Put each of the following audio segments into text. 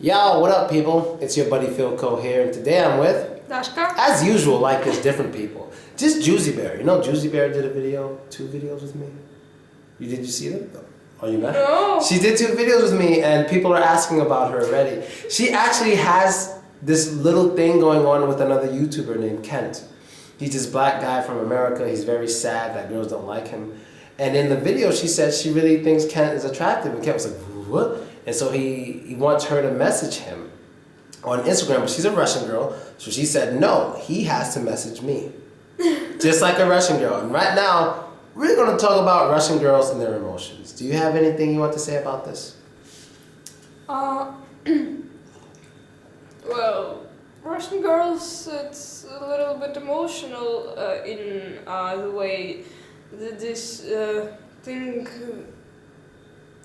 Yo, what up, people? It's your buddy Philko here, and today I'm with Dashka. as usual, like there's different people. Just Juicy Bear. You know, Juicy Bear did a video, 2 videos with me. Did you see them? No. Are you mad? No. She did 2 videos with me, and people are asking about her already. She actually has this little thing going on with another YouTuber named Kent. He's this black guy from America. He's very sad that girls don't like him. And in the video, she said she really thinks Kent is attractive, and Kent was like, what? And so he wants her to message him on Instagram, but she's a Russian girl, so she said no, he has to message me. Just like a Russian girl. And right now, we're going to talk about Russian girls and their emotions. Do you have anything you want to say about this? Well, Russian girls, it's a little bit emotional in the way that this thing...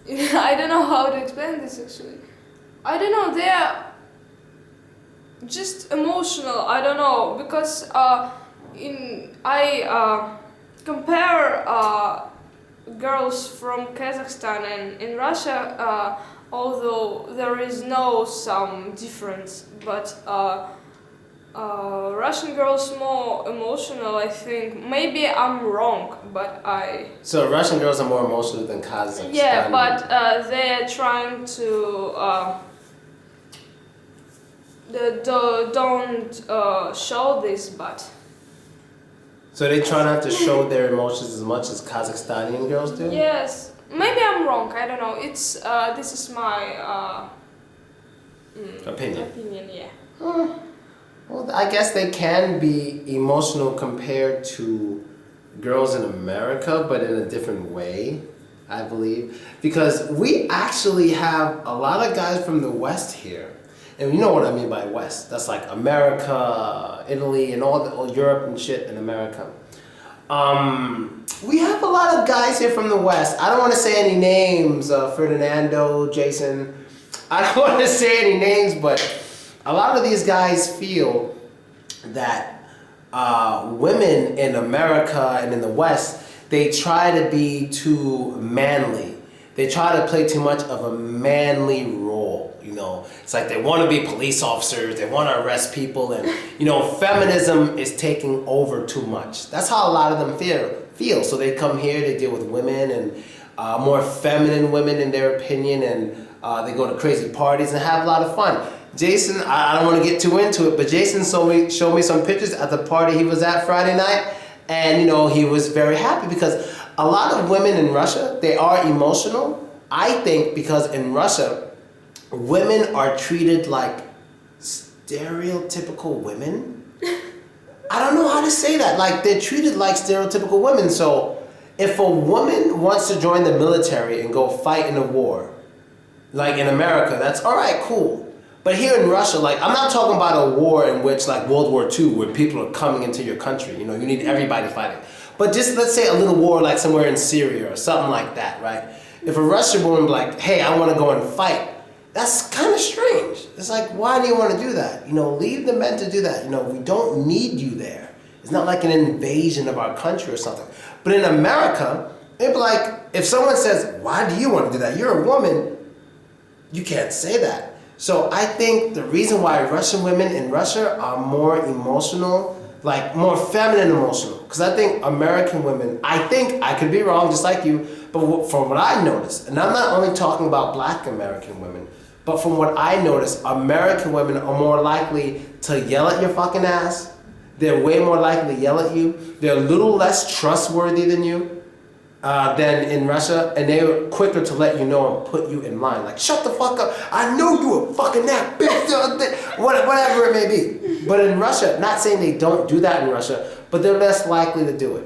I don't know how to explain this actually. I don't know, they're just emotional, I don't know, because I compare girls from Kazakhstan and in Russia, although there is no some difference, but Russian girls more emotional, I think. Maybe I'm wrong, but So Russian girls are more emotional than Kazakhstan. Yeah, but they're trying to don't show this, but... So they try not to show their emotions as much as Kazakhstani girls do? Yes, maybe I'm wrong, I don't know. It's this is my Opinion, yeah. Well, I guess they can be emotional compared to girls in America, but in a different way, I believe. Because we actually have a lot of guys from the West here. And you know what I mean by West. That's like America, Italy, and all Europe and shit in America. We have a lot of guys here from the West. I don't want to say any names, Ferdinando, Jason. I don't want to say any names, but a lot of these guys feel that women in America and in the West, they try to be too manly. They try to play too much of a manly role, you know. It's like they want to be police officers, they want to arrest people, and, you know, feminism is taking over too much. That's how a lot of them feel. So they come here, they deal with women and more feminine women in their opinion, and they go to crazy parties and have a lot of fun. Jason, I don't want to get too into it, but Jason showed me some pictures at the party he was at Friday night, and, you know, he was very happy because a lot of women in Russia, they are emotional. I think because in Russia, women are treated like stereotypical women. I don't know how to say that. Like, they're treated like stereotypical women. So if a woman wants to join the military and go fight in a war, like in America, that's all right, cool. But here in Russia, like, I'm not talking about a war in which, like World War II, where people are coming into your country. You know, you need everybody fighting. But just, let's say, a little war like somewhere in Syria or something like that, right? If a Russian woman be like, hey, I want to go and fight, that's kind of strange. It's like, why do you want to do that? You know, leave the men to do that. You know, we don't need you there. It's not like an invasion of our country or something. But in America, it'd be like, if someone says, why do you want to do that? You're a woman. You can't say that. So I think the reason why Russian women in Russia are more emotional, like more feminine emotional, because I think American women, I think, I could be wrong just like you, but from what I noticed, and I'm not only talking about black American women, but from what I noticed, American women are more likely to yell at your fucking ass. They're way more likely to yell at you. They're a little less trustworthy than you. Than in Russia, and they were quicker to let you know and put you in line. Like, shut the fuck up, I know you a fucking that bitch, whatever it may be. But in Russia, not saying they don't do that in Russia, but they're less likely to do it.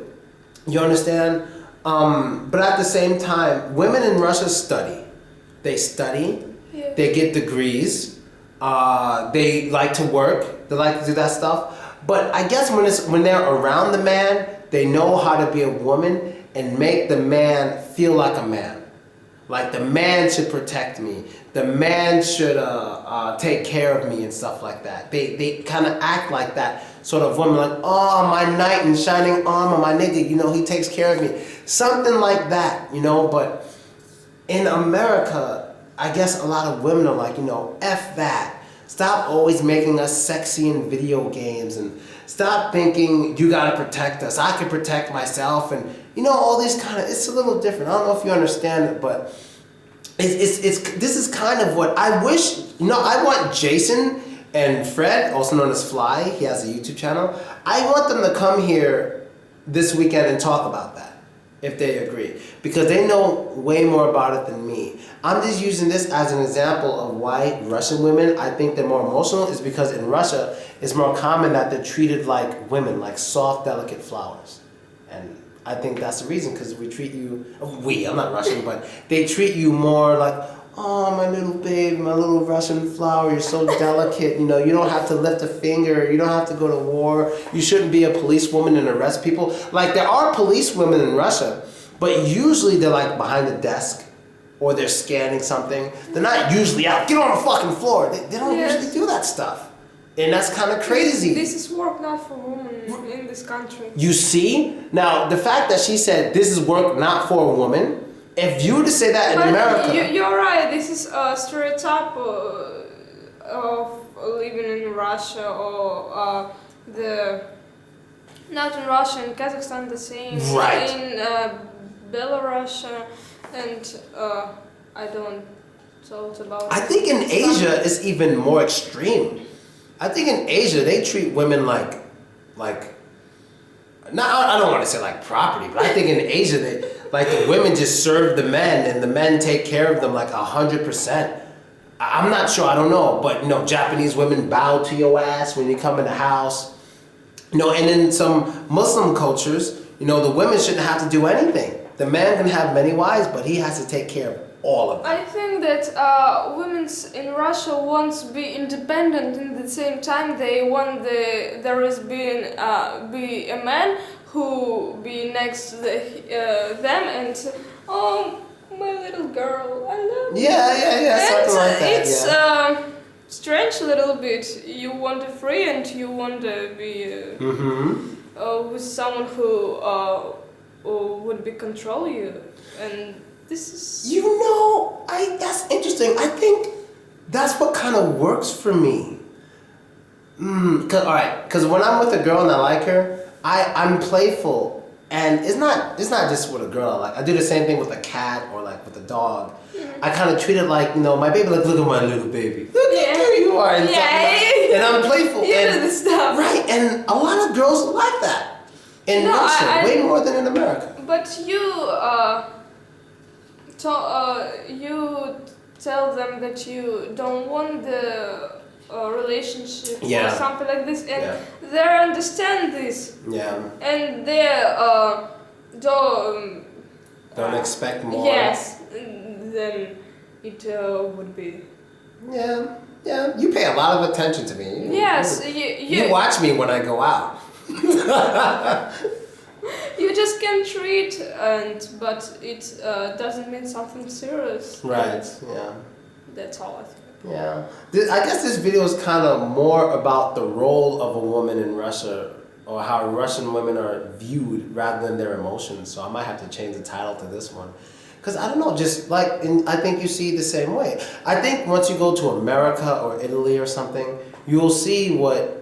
You understand? But at the same time, women in Russia study. They study, Yeah. they get degrees, they like to work, they like to do that stuff. But I guess when they're around the man, they know how to be a woman and make the man feel like a man. Like, the man should protect me. The man should take care of me and stuff like that. They kind of act like that sort of woman, like, oh, my knight in shining armor, my nigga, you know, he takes care of me. Something like that, you know, but in America, I guess a lot of women are like, F that. Stop always making us sexy in video games and stop thinking you gotta protect us. I can protect myself and all these kind of, it's a little different. I don't know if you understand it, but this is kind of what I wish, I want Jason and Fred, also known as Fly, he has a YouTube channel. I want them to come here this weekend and talk about that, if they agree, because they know way more about it than me. I'm just using this as an example of why Russian women, I think they're more emotional, is because in Russia, it's more common that they're treated like women, like soft, delicate flowers. And I think that's the reason, because we treat you, I'm not Russian, but they treat you more like, oh, my little baby, my little Russian flower, you're so delicate, you don't have to lift a finger, you don't have to go to war, you shouldn't be a policewoman and arrest people. Like, there are policewomen in Russia, but usually they're like behind a desk, or they're scanning something. They're not usually out, get on the fucking floor. They don't usually do that stuff. And that's kind of crazy. This is work not for women in this country. You see? Now, the fact that she said this is work not for a woman, if you were to say that in America... You're right, this is a stereotype of living in Russia or not in Russia, in Kazakhstan the same, right. In Belarus, and I don't talk about... I think in Asia it's even more extreme. I think in Asia they treat women like I don't want to say like property, but I think in Asia the women just serve the men and the men take care of them like 100%. I'm not sure, I don't know, but Japanese women bow to your ass when you come in the house. And in some Muslim cultures, the women shouldn't have to do anything. The man can have many wives, but he has to take care of all of them. I think that women in Russia want to be independent. In the same time, they want be a man who be next to them and my little girl, I love you. Yeah, something like that. It's strange a little bit. You want to free and you want to be with someone who would be control you, and this is... that's interesting. I think that's what kind of works for me. Because when I'm with a girl and I like her, I'm playful. And it's not just with a girl. Like, I do the same thing with a cat or like with a dog. Mm-hmm. I kind of treat it like, my baby, like, look at my little baby. Look at who you are. And, and I'm playful. You do the stuff. Right, and a lot of girls like that. In Russia, way more than in America. But you tell them that you don't want the relationship or something like this, and they understand this. Yeah. And they don't expect more. Yes, then it would be. Yeah. You pay a lot of attention to me. Yes, you watch me when I go out. You just can treat, but it doesn't mean something serious. Right. Yeah. That's all I think. Yeah. I guess this video is kind of more about the role of a woman in Russia, or how Russian women are viewed rather than their emotions. So I might have to change the title to this one. Because I don't know, just like, I think you see it the same way. I think once you go to America or Italy or something, you'll see what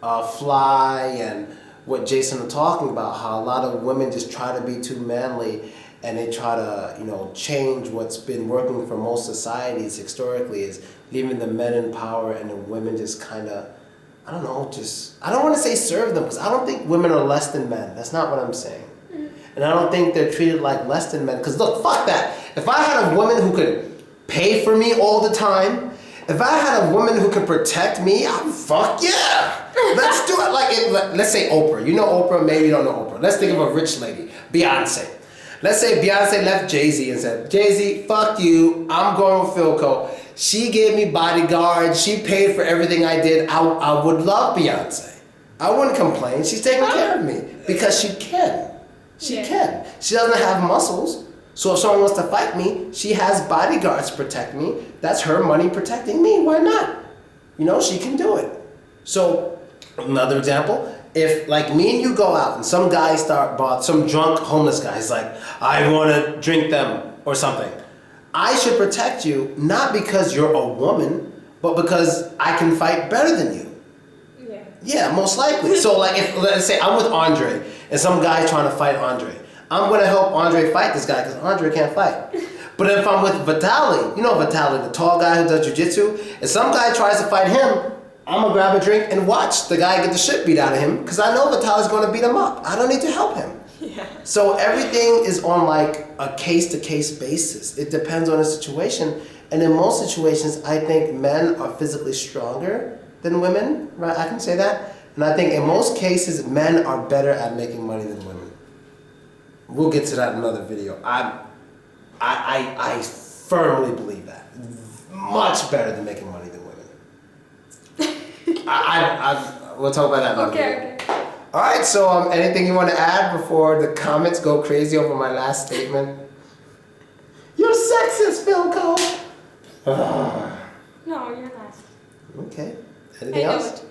Fly and what Jason are talking about, how a lot of women just try to be too manly and they try to, change what's been working for most societies historically, is leaving the men in power and the women just kind of, I don't know, I don't want to say serve them, because I don't think women are less than men. That's not what I'm saying. Mm-hmm. And I don't think they're treated like less than men, because look, fuck that. If I had a woman who could pay for me all the time, if I had a woman who could protect me, fuck yeah. Let's do it. Let's say Oprah. You know Oprah, maybe you don't know Oprah. Let's think of a rich lady, Beyonce. Let's say Beyonce left Jay-Z and said, Jay-Z, fuck you, I'm going with Philko. She gave me bodyguards, she paid for everything I did. I would love Beyonce. I wouldn't complain. She's taking care of me because she can. She can. She doesn't have muscles. So if someone wants to fight me, she has bodyguards to protect me. That's her money protecting me. Why not? She can do it. So another example, if like me and you go out and some guy some drunk homeless guy is like, I want to drink them or something. I should protect you not because you're a woman, but because I can fight better than you. Yeah. Yeah, most likely. So like if let's say I'm with Andre and some guy's trying to fight Andre, I'm gonna help Andre fight this guy because Andre can't fight. But if I'm with Vitaly, you know Vitaly, the tall guy who does jujitsu, and some guy tries to fight him, I'm gonna grab a drink and watch the guy get the shit beat out of him because I know Vitaly's gonna beat him up. I don't need to help him. Yeah. So everything is on like a case-to-case basis. It depends on the situation. And in most situations, I think men are physically stronger than women, right? I can say that. And I think in most cases, men are better at making money than women. We'll get to that in another video. I firmly believe that. Much better than making money than women. We'll talk about that in another video. Okay. All right, so anything you want to add before the comments go crazy over my last statement? You're sexist, Philko. No, you're not. Okay. Anything I know else?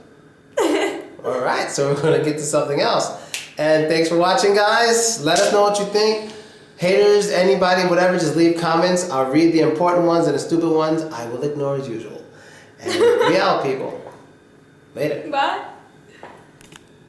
All right, so we're gonna get to something else. And thanks for watching, guys. Let us know what you think. Haters, anybody, whatever, just leave comments. I'll read the important ones and the stupid ones I will ignore as usual. And we out, people. Later. Bye.